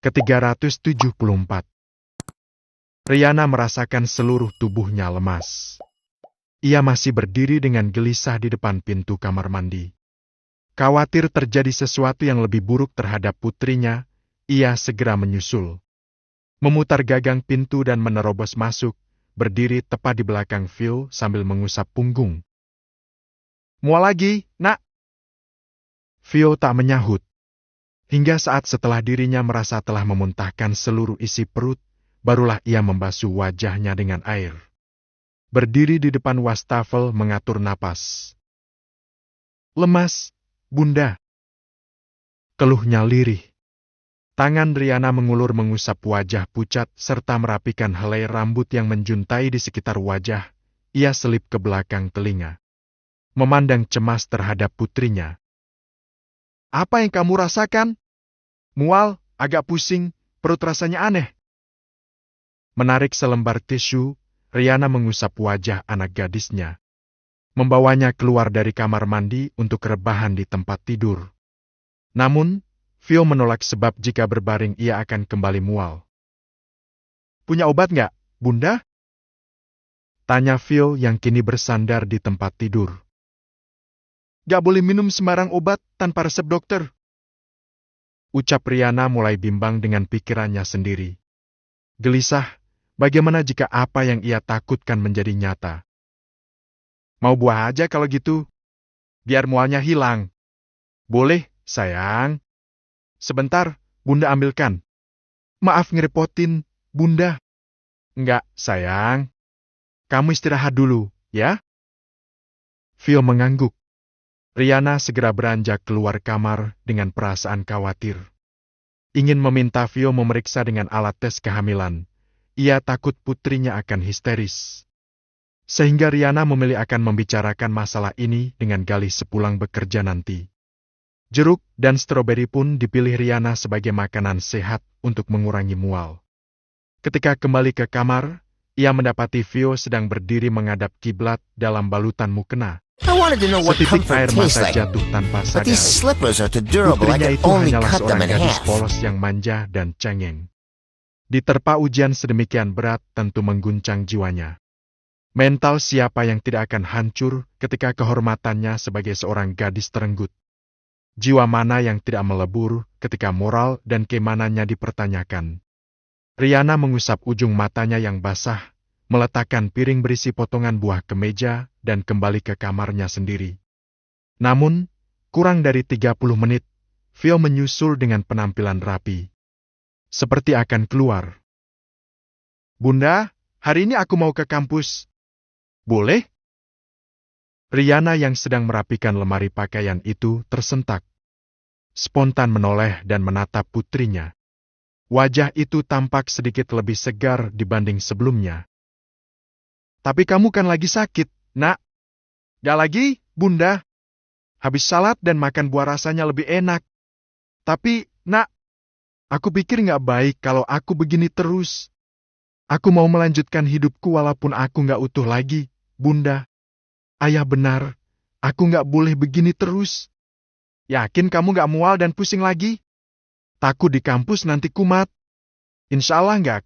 Ke-374. Riana merasakan seluruh tubuhnya lemas. Ia masih berdiri dengan gelisah di depan pintu kamar mandi. Khawatir terjadi sesuatu yang lebih buruk terhadap putrinya, ia segera menyusul. Memutar gagang pintu dan menerobos masuk, berdiri tepat di belakang Phil sambil mengusap punggung. "Mual lagi, nak?" Phil tak menyahut. Hingga saat setelah dirinya merasa telah memuntahkan seluruh isi perut, barulah ia membasuh wajahnya dengan air. Berdiri di depan wastafel mengatur napas. "Lemas, Bunda," keluhnya lirih. Tangan Riana mengulur mengusap wajah pucat serta merapikan helai rambut yang menjuntai di sekitar wajah. Ia selip ke belakang telinga. Memandang cemas terhadap putrinya. "Apa yang kamu rasakan? Mual, agak pusing, perut rasanya aneh." Menarik selembar tisu, Riana mengusap wajah anak gadisnya. Membawanya keluar dari kamar mandi untuk rebahan di tempat tidur. Namun, Phil menolak sebab jika berbaring ia akan kembali mual. "Punya obat nggak, Bunda?" tanya Phil yang kini bersandar di tempat tidur. "Nggak boleh minum sembarang obat tanpa resep dokter," ucap Riana mulai bimbang dengan pikirannya sendiri. Gelisah, bagaimana jika apa yang ia takutkan menjadi nyata? "Mau buah aja kalau gitu, biar mualnya hilang." "Boleh, sayang. Sebentar, Bunda ambilkan." "Maaf ngerepotin, Bunda." "Enggak, sayang. Kamu istirahat dulu, ya?" Phil mengangguk. Riana segera beranjak keluar kamar dengan perasaan khawatir. Ingin meminta Phil memeriksa dengan alat tes kehamilan. Ia takut putrinya akan histeris. Sehingga Riana memilih akan membicarakan masalah ini dengan Galih sepulang bekerja nanti. Jeruk dan stroberi pun dipilih Riana sebagai makanan sehat untuk mengurangi mual. Ketika kembali ke kamar, ia mendapati Phil sedang berdiri menghadap kiblat dalam balutan mukena. I wanted to know what Setitik comfort air tastes mata like, jatuh tanpa but these sadar. slippers are too durable. I Putrinya can itu only hanyalah cut them seorang in gadis half. polos yang manja dan cengeng. Diterpa ujian sedemikian berat tentu mengguncang jiwanya. Mental siapa yang tidak akan hancur ketika kehormatannya sebagai seorang gadis terenggut? Jiwa mana yang tidak melebur ketika moral dan keimanannya dipertanyakan? Riana mengusap ujung matanya yang basah, meletakkan piring berisi potongan buah ke meja dan kembali ke kamarnya sendiri. Namun, kurang dari 30 menit, Phil menyusul dengan penampilan rapi. Seperti akan keluar. "Bunda, hari ini aku mau ke kampus. Boleh?" Riana yang sedang merapikan lemari pakaian itu tersentak. Spontan menoleh dan menatap putrinya. Wajah itu tampak sedikit lebih segar dibanding sebelumnya. "Tapi kamu kan lagi sakit, nak." "Gak lagi, Bunda. Habis salat dan makan buah rasanya lebih enak. Tapi, nak, aku pikir gak baik kalau aku begini terus. Aku mau melanjutkan hidupku walaupun aku gak utuh lagi, Bunda. Ayah benar, aku gak boleh begini terus." "Yakin kamu gak mual dan pusing lagi? Takut di kampus nanti kumat." "Insya Allah enggak."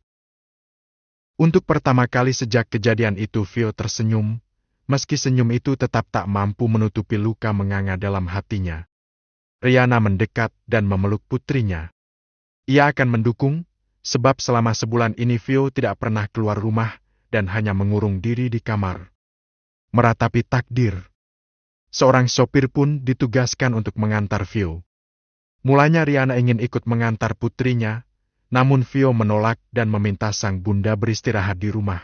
Untuk pertama kali sejak kejadian itu Phil tersenyum, meski senyum itu tetap tak mampu menutupi luka menganga dalam hatinya. Riana mendekat dan memeluk putrinya. Ia akan mendukung, sebab selama sebulan ini Phil tidak pernah keluar rumah dan hanya mengurung diri di kamar. Meratapi takdir. Seorang sopir pun ditugaskan untuk mengantar Phil. Mulanya Riana ingin ikut mengantar putrinya, namun Phil menolak dan meminta sang bunda beristirahat di rumah.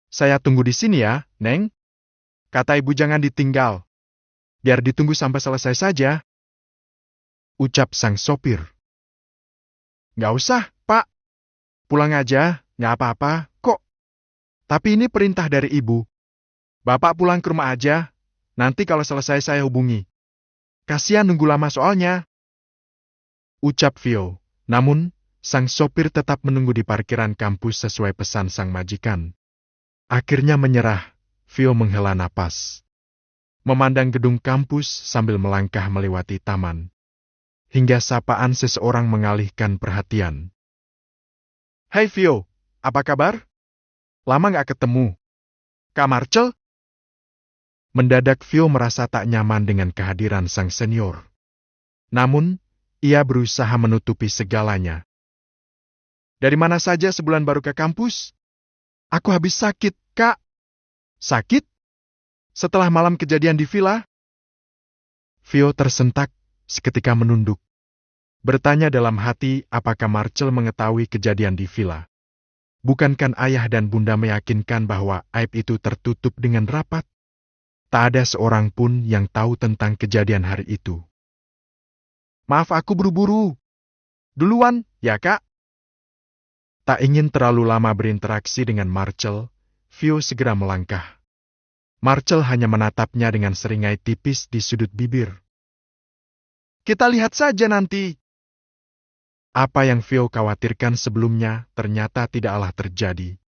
"Saya tunggu di sini ya, Neng. Kata ibu jangan ditinggal. Biar ditunggu sampai selesai saja," ucap sang sopir. "Nggak usah, Pak. Pulang aja, nggak apa-apa, kok. Tapi ini perintah dari ibu. Bapak pulang ke rumah aja, nanti kalau selesai saya hubungi. Kasihan nunggu lama soalnya," ucap Phil. Namun, sang sopir tetap menunggu di parkiran kampus sesuai pesan sang majikan. Akhirnya menyerah, Phil menghela napas. Memandang gedung kampus sambil melangkah melewati taman. hingga sapaan seseorang mengalihkan perhatian. "Hai Vio, apa kabar? Lama gak ketemu. Kak Marcel?" Mendadak Vio merasa tak nyaman dengan kehadiran sang senior. Namun, ia berusaha menutupi segalanya. "Dari mana saja sebulan baru ke kampus? Aku habis sakit, Kak." "Sakit? Setelah malam kejadian di villa?" Vio tersentak, seketika menunduk. Bertanya dalam hati apakah Marcel mengetahui kejadian di villa. Bukankah ayah dan bunda meyakinkan bahwa aib itu tertutup dengan rapat? Tak ada seorang pun yang tahu tentang kejadian hari itu. "Maaf aku buru-buru. Duluan, ya Kak." Tak ingin terlalu lama berinteraksi dengan Marcel, Vio segera melangkah. Marcel hanya menatapnya dengan seringai tipis di sudut bibir. "Kita lihat saja nanti." Apa yang Vio khawatirkan sebelumnya ternyata tidaklah terjadi.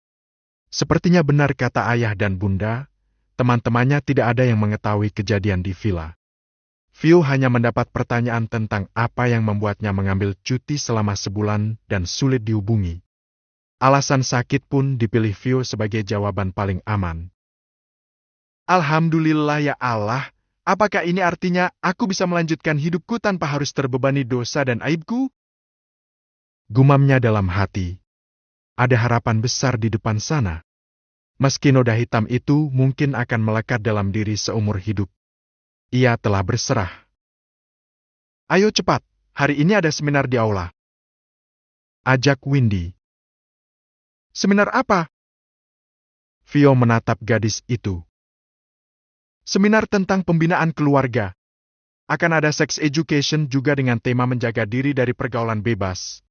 Sepertinya benar kata ayah dan bunda, teman-temannya tidak ada yang mengetahui kejadian di villa. Vio hanya mendapat pertanyaan tentang apa yang membuatnya mengambil cuti selama sebulan dan sulit dihubungi. Alasan sakit pun dipilih Vio sebagai jawaban paling aman. "Alhamdulillah ya Allah, apakah ini artinya aku bisa melanjutkan hidupku tanpa harus terbebani dosa dan aibku?" Gumamnya dalam hati. Ada harapan besar di depan sana. Meski noda hitam itu mungkin akan melekat dalam diri seumur hidup. Ia telah berserah. "Ayo cepat, hari ini ada seminar di aula." Ajak Windy. "Seminar apa?" Vio menatap gadis itu. "Seminar tentang pembinaan keluarga. Akan ada sex education juga dengan tema menjaga diri dari pergaulan bebas."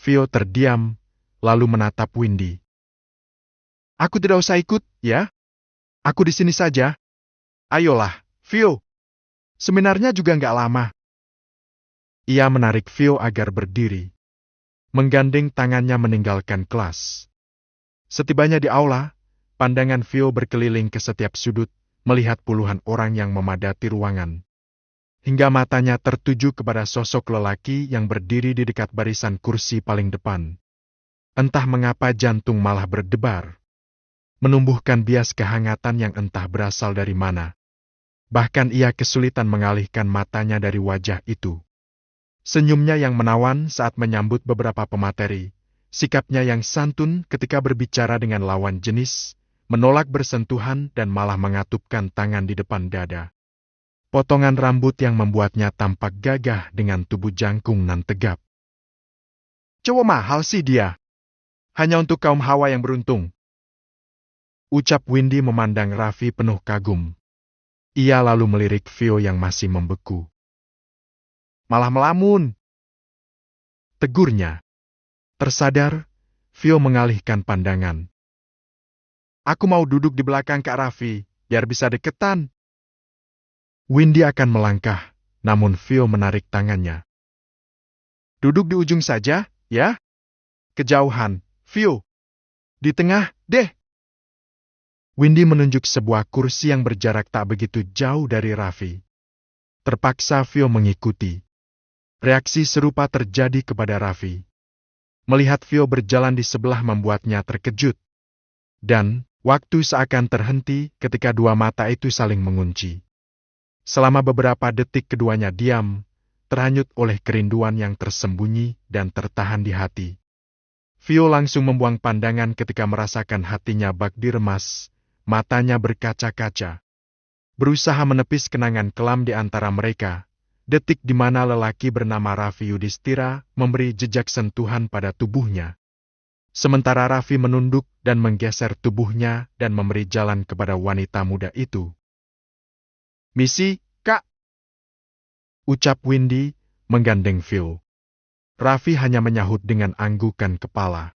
Vio terdiam, lalu menatap Windy. "Aku tidak usah ikut, ya? Aku di sini saja." "Ayolah, Vio. Seminarnya juga nggak lama." Ia menarik Vio agar berdiri. Menggandeng tangannya meninggalkan kelas. Setibanya di aula, pandangan Vio berkeliling ke setiap sudut, melihat puluhan orang yang memadati ruangan. Hingga matanya tertuju kepada sosok lelaki yang berdiri di dekat barisan kursi paling depan. Entah mengapa jantung malah berdebar. Menumbuhkan bias kehangatan yang entah berasal dari mana. Bahkan ia kesulitan mengalihkan matanya dari wajah itu. Senyumnya yang menawan saat menyambut beberapa pemateri, sikapnya yang santun ketika berbicara dengan lawan jenis, menolak bersentuhan dan malah mengatupkan tangan di depan dada. Potongan rambut yang membuatnya tampak gagah dengan tubuh jangkung nan tegap. "Cowok mahal sih dia. Hanya untuk kaum hawa yang beruntung." Ucap Windy memandang Raffi penuh kagum. Ia lalu melirik Vio yang masih membeku. "Malah melamun," tegurnya. Tersadar, Vio mengalihkan pandangan. "Aku mau duduk di belakang Kak Raffi, biar bisa deketan." Windy akan melangkah, namun Vio menarik tangannya. "Duduk di ujung saja, ya? Kejauhan, Vio. Di tengah, deh." Windy menunjuk sebuah kursi yang berjarak tak begitu jauh dari Raffi. Terpaksa Vio mengikuti. Reaksi serupa terjadi kepada Raffi. Melihat Vio berjalan di sebelah membuatnya terkejut. Dan, waktu seakan terhenti ketika dua mata itu saling mengunci. Selama beberapa detik keduanya diam, terhanyut oleh kerinduan yang tersembunyi dan tertahan di hati. Vio langsung membuang pandangan ketika merasakan hatinya bak diremas, matanya berkaca-kaca. Berusaha menepis kenangan kelam di antara mereka, detik di mana lelaki bernama Raffi Yudhistira memberi jejak sentuhan pada tubuhnya. Sementara Raffi menunduk dan menggeser tubuhnya dan memberi jalan kepada wanita muda itu. "Misi, Kak," ucap Windy, menggandeng Vio. Raffi hanya menyahut dengan anggukan kepala.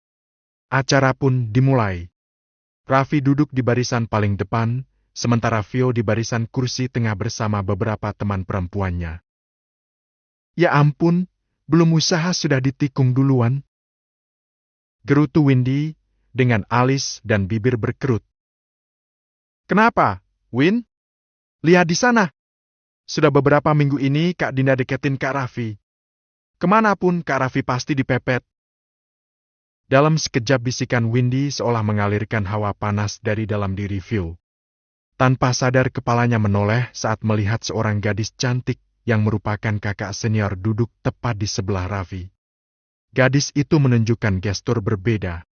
Acara pun dimulai. Raffi duduk di barisan paling depan, sementara Vio di barisan kursi tengah bersama beberapa teman perempuannya. "Ya ampun, belum usaha sudah ditikung duluan," gerutu Windy dengan alis dan bibir berkerut. "Kenapa, Win? Lihat di sana." Sudah beberapa minggu ini Kak Dinda deketin Kak Raffi. Kemanapun Kak Raffi pasti dipepet. Dalam sekejap bisikan Windy seolah mengalirkan hawa panas dari dalam diri Phil. Tanpa sadar kepalanya menoleh saat melihat seorang gadis cantik yang merupakan kakak senior duduk tepat di sebelah Raffi. Gadis itu menunjukkan gestur berbeda.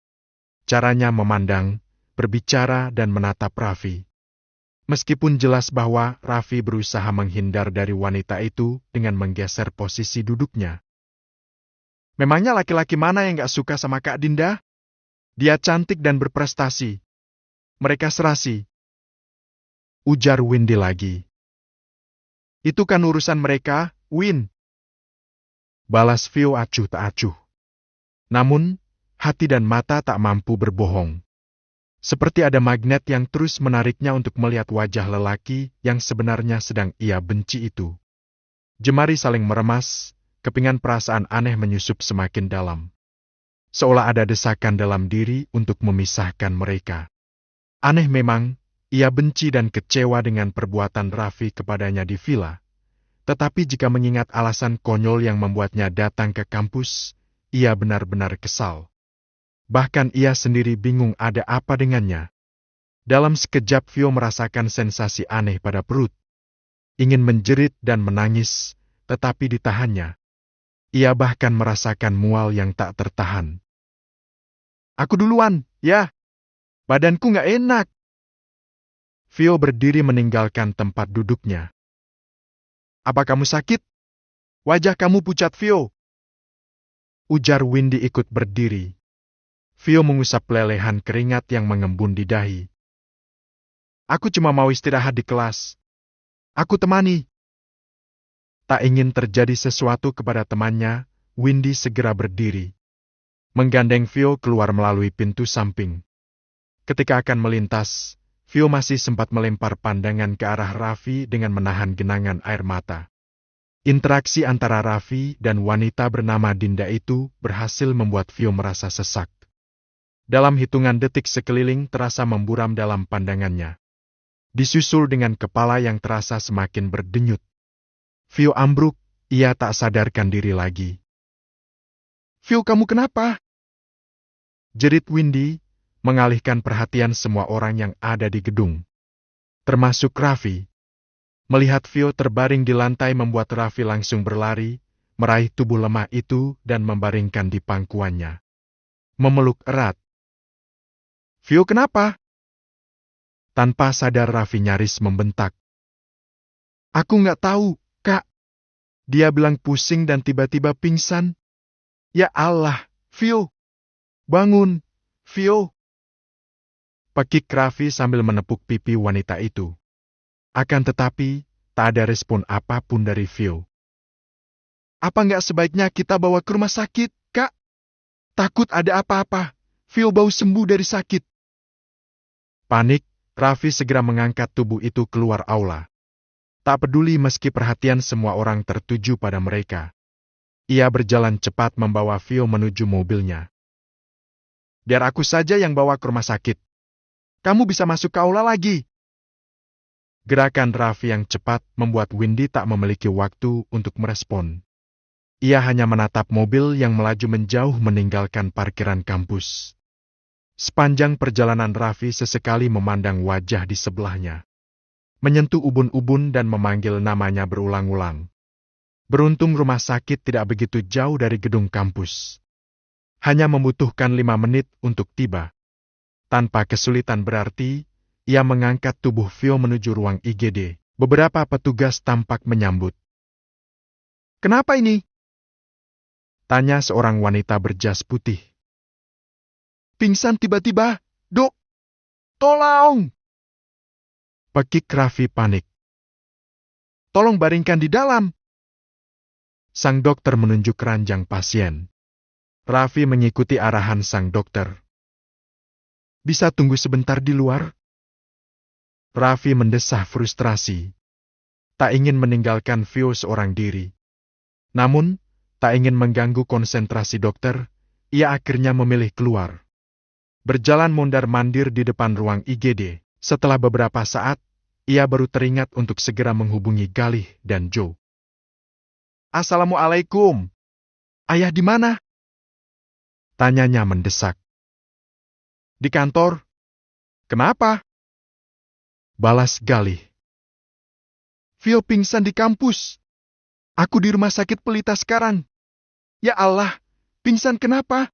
Caranya memandang, berbicara dan menatap Raffi. Meskipun jelas bahwa Raffi berusaha menghindar dari wanita itu dengan menggeser posisi duduknya. Memangnya laki-laki mana yang gak suka sama Kak Dinda? Dia cantik dan berprestasi. Mereka serasi. Ujar Windy lagi. Itu kan urusan mereka, Win. Balas Phil acuh tak acuh. Namun, hati dan mata tak mampu berbohong. Seperti ada magnet yang terus menariknya untuk melihat wajah lelaki yang sebenarnya sedang ia benci itu. Jemari saling meremas, kepingan perasaan aneh menyusup semakin dalam. Seolah ada desakan dalam diri untuk memisahkan mereka. Aneh memang, ia benci dan kecewa dengan perbuatan Raffi kepadanya di villa. Tetapi jika mengingat alasan konyol yang membuatnya datang ke kampus, ia benar-benar kesal. Bahkan ia sendiri bingung ada apa dengannya. Dalam sekejap Vio merasakan sensasi aneh pada perut. Ingin menjerit dan menangis, tetapi ditahannya. Ia bahkan merasakan mual yang tak tertahan. Aku duluan, ya. Badanku gak enak. Vio berdiri meninggalkan tempat duduknya. Apa kamu sakit? Wajah kamu pucat, Vio. Ujar Windy ikut berdiri. Vio mengusap lelehan keringat yang mengembun di dahi. Aku cuma mau istirahat di kelas. Aku temani. Tak ingin terjadi sesuatu kepada temannya, Windy segera berdiri. Menggandeng Vio keluar melalui pintu samping. Ketika akan melintas, Vio masih sempat melempar pandangan ke arah Raffi dengan menahan genangan air mata. Interaksi antara Raffi dan wanita bernama Dinda itu berhasil membuat Vio merasa sesak. Dalam hitungan detik sekeliling terasa memburam dalam pandangannya. Disusul dengan kepala yang terasa semakin berdenyut. Vio ambruk, ia tak sadarkan diri lagi. Vio, kamu kenapa? Jerit Windy, mengalihkan perhatian semua orang yang ada di gedung. Termasuk Raffi. Melihat Vio terbaring di lantai membuat Raffi langsung berlari, meraih tubuh lemah itu dan membaringkan di pangkuannya. Memeluk erat. Vio, kenapa? Tanpa sadar Raffi nyaris membentak. Aku nggak tahu, Kak. Dia bilang pusing dan tiba-tiba pingsan. Ya Allah, Vio. Bangun, Vio. Pekik Raffi sambil menepuk pipi wanita itu. Akan tetapi, tak ada respon apapun dari Vio. Apa nggak sebaiknya kita bawa ke rumah sakit, Kak? Takut ada apa-apa. Vio bau sembuh dari sakit. Panik, Raffi segera mengangkat tubuh itu keluar aula. Tak peduli meski perhatian semua orang tertuju pada mereka. Ia berjalan cepat membawa Vio menuju mobilnya. Biar aku saja yang bawa ke rumah sakit. Kamu bisa masuk ke aula lagi. Gerakan Raffi yang cepat membuat Windy tak memiliki waktu untuk merespon. Ia hanya menatap mobil yang melaju menjauh meninggalkan parkiran kampus. Sepanjang perjalanan Raffi sesekali memandang wajah di sebelahnya. Menyentuh ubun-ubun dan memanggil namanya berulang-ulang. Beruntung rumah sakit tidak begitu jauh dari gedung kampus. Hanya membutuhkan 5 menit untuk tiba. Tanpa kesulitan berarti, ia mengangkat tubuh Vio menuju ruang IGD. Beberapa petugas tampak menyambut. Kenapa ini? Tanya seorang wanita berjas putih. Pingsan tiba-tiba, Dok. Tolong! Pekik Raffi panik. Tolong baringkan di dalam. Sang dokter menunjuk keranjang pasien. Raffi mengikuti arahan sang dokter. Bisa tunggu sebentar di luar? Raffi mendesah frustrasi. Tak ingin meninggalkan Vio seorang diri. Namun, tak ingin mengganggu konsentrasi dokter, ia akhirnya memilih keluar. Berjalan mondar-mandir di depan ruang IGD. Setelah beberapa saat, ia baru teringat untuk segera menghubungi Galih dan Joe. "Assalamualaikum. Ayah di mana?" tanyanya mendesak. "Di kantor." "Kenapa?" balas Galih. "Vio pingsan di kampus. Aku di rumah sakit Pelita sekarang. Ya Allah, pingsan kenapa?"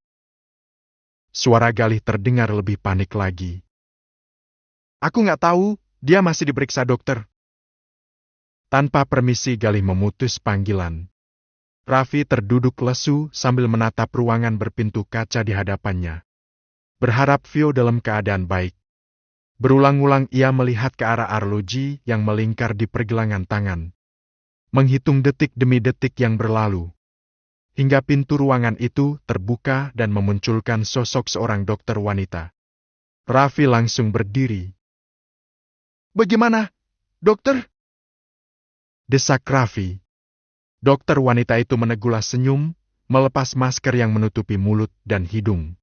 Suara Galih terdengar lebih panik lagi. "Aku nggak tahu, dia masih diperiksa dokter." Tanpa permisi Galih memutus panggilan. Raffi terduduk lesu sambil menatap ruangan berpintu kaca di hadapannya. Berharap Vio dalam keadaan baik. Berulang-ulang ia melihat ke arah arloji yang melingkar di pergelangan tangan. Menghitung detik demi detik yang berlalu. Hingga pintu ruangan itu terbuka dan memunculkan sosok seorang dokter wanita. Raffi langsung berdiri. "Bagaimana, dokter?" desak Raffi. Dokter wanita itu menegulah senyum, melepas masker yang menutupi mulut dan hidung.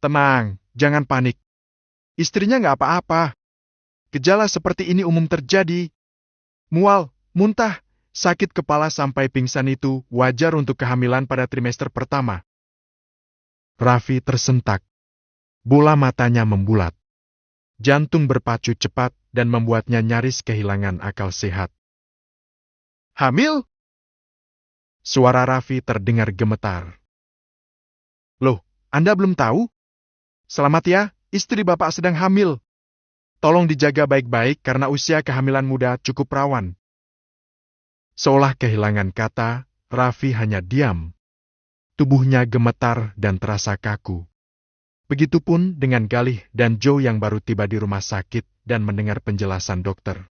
"Tenang, jangan panik. Istrinya nggak apa-apa. Gejala seperti ini umum terjadi. Mual, muntah, sakit kepala sampai pingsan itu wajar untuk kehamilan pada trimester pertama." Raffi tersentak. Bola matanya membulat. Jantung berpacu cepat dan membuatnya nyaris kehilangan akal sehat. "Hamil?" Suara Raffi terdengar gemetar. "Loh, Anda belum tahu? Selamat ya, istri Bapak sedang hamil. Tolong dijaga baik-baik karena usia kehamilan muda cukup rawan." Seolah kehilangan kata, Raffi hanya diam. Tubuhnya gemetar dan terasa kaku. Begitupun dengan Galih dan Joe yang baru tiba di rumah sakit dan mendengar penjelasan dokter.